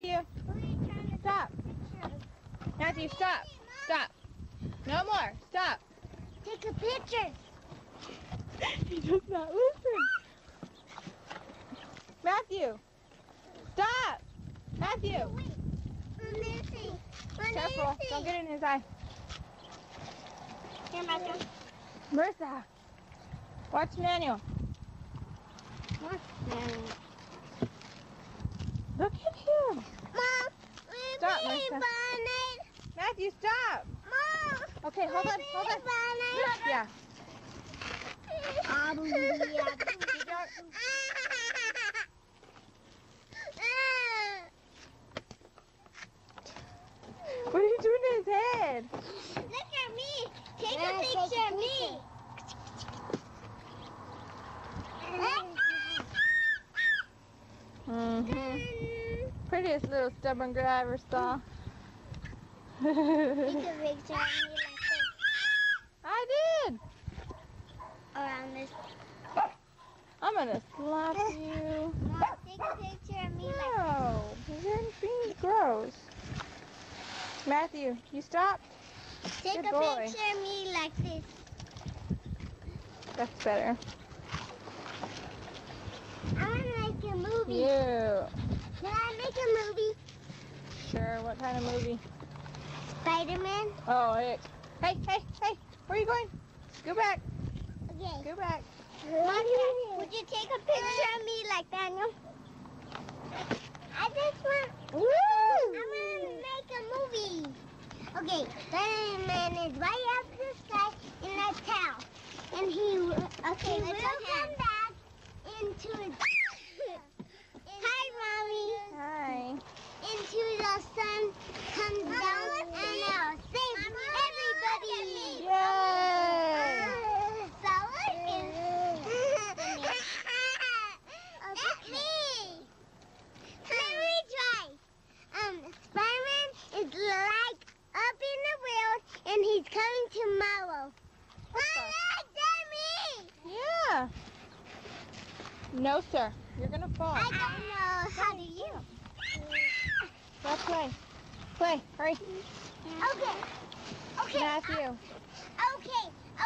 Matthew, stop. Matthew, stop. Stop. No more. Stop. Take a picture. He does not listen. Matthew, stop. Matthew. Careful. Don't get it in his eye. Here, Matthew. Marissa, watch Manuel. Watch Manuel. Look at him. Mom, Stop, Marissa. Matthew, stop. Mom. Okay, hold on. Yeah. What are you doing to his head? Look at me. Take a picture of me. Prettiest little stubborn girl I ever saw. Take a picture of me like this. I did. Around this. I'm gonna slap you. Mom, take a picture of me like No, you're being gross. Matthew, you stop. this. Take Good a boy. picture of me like this. That's better. I want to make a movie. You. Can I make a movie? Sure. What kind of movie? Spider-Man? Oh, hey, hey, where are you going? Go back. Okay. Go back. Mom, would you take a picture of me like Daniel? I just want... Woo! I want to make a movie. Okay, Spider-Man is right after this guy in that town. And he will come back into his... Hi, Mommy. Hi. Into the sun, comes down, and save everybody. Yay! That's me. Let me try. Spider-Man is like up in the world, and he's coming tomorrow. Yeah. No, sir. You're gonna fall. I don't know. How do you? Let's play. Play. Hurry. Okay. Matthew. Okay. I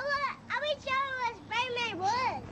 will show you what Spider-Man was.